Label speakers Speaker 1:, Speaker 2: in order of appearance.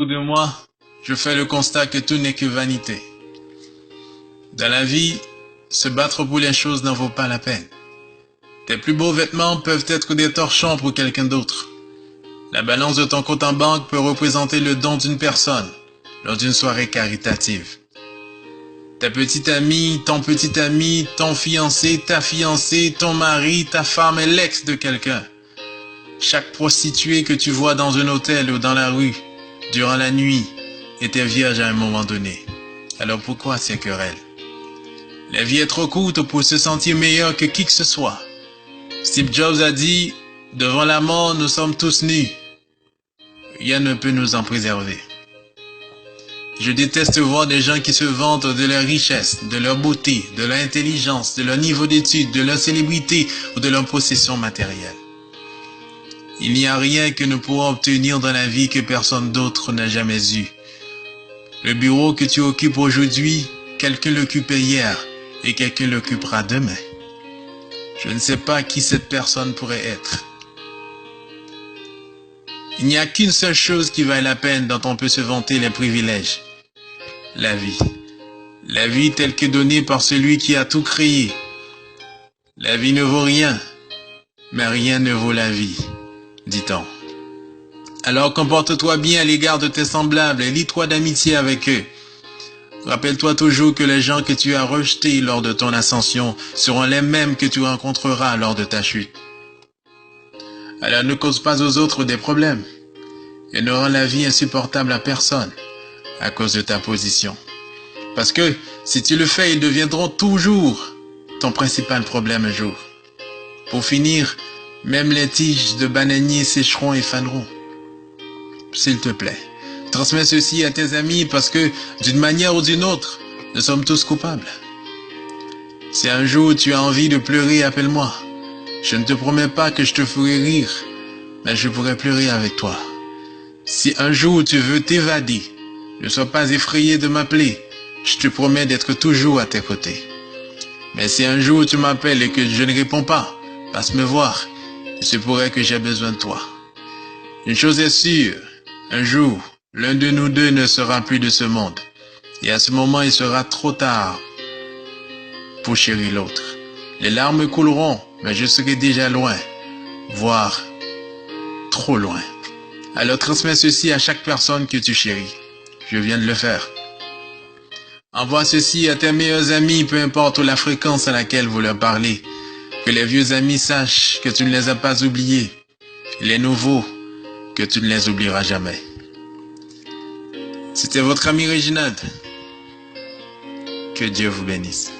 Speaker 1: Autour de moi, je fais le constat que tout n'est que vanité. Dans la vie, se battre pour les choses n'en vaut pas la peine. Tes plus beaux vêtements peuvent être des torchons pour quelqu'un d'autre. La balance de ton compte en banque peut représenter le don d'une personne lors d'une soirée caritative. Ta petite amie, ton fiancé, ta fiancée, ton mari, ta femme est l'ex de quelqu'un. Chaque prostituée que tu vois dans un hôtel ou dans la rue, durant la nuit, était vierge à un moment donné. Alors pourquoi ces querelles? La vie est trop courte pour se sentir meilleur que qui que ce soit. Steve Jobs a dit, devant la mort, nous sommes tous nus. Rien ne peut nous en préserver. Je déteste voir des gens qui se vantent de leur richesse, de leur beauté, de leur intelligence, de leur niveau d'études, de leur célébrité ou de leur possession matérielle. Il n'y a rien que nous pourrons obtenir dans la vie que personne d'autre n'a jamais eu. Le bureau que tu occupes aujourd'hui, quelqu'un l'occupait hier et quelqu'un l'occupera demain. Je ne sais pas qui cette personne pourrait être. Il n'y a qu'une seule chose qui vaille la peine dont on peut se vanter les privilèges. La vie. La vie telle que donnée par celui qui a tout créé. La vie ne vaut rien, mais rien ne vaut la vie, dit-on. Alors comporte-toi bien à l'égard de tes semblables et lie-toi d'amitié avec eux. Rappelle-toi toujours que les gens que tu as rejetés lors de ton ascension seront les mêmes que tu rencontreras lors de ta chute. Alors ne cause pas aux autres des problèmes et ne rends la vie insupportable à personne à cause de ta position. Parce que si tu le fais, ils deviendront toujours ton principal problème un jour. Pour finir, même les tiges de bananier sécheront et faneront. S'il te plaît, transmets ceci à tes amis parce que, d'une manière ou d'une autre, nous sommes tous coupables. Si un jour tu as envie de pleurer, appelle-moi. Je ne te promets pas que je te ferai rire, mais je pourrai pleurer avec toi. Si un jour tu veux t'évader, ne sois pas effrayé de m'appeler. Je te promets d'être toujours à tes côtés. Mais si un jour tu m'appelles et que je ne réponds pas, passe me voir. Il se pourrait que j'ai besoin de toi. Une chose est sûre, un jour, l'un de nous deux ne sera plus de ce monde. Et à ce moment, il sera trop tard pour chérir l'autre. Les larmes couleront, mais je serai déjà loin, voire trop loin. Alors transmets ceci à chaque personne que tu chéris. Je viens de le faire. Envoie ceci à tes meilleurs amis, peu importe la fréquence à laquelle vous leur parlez. Que les vieux amis sachent que tu ne les as pas oubliés. Et les nouveaux, que tu ne les oublieras jamais. C'était votre ami Réginald. Que Dieu vous bénisse.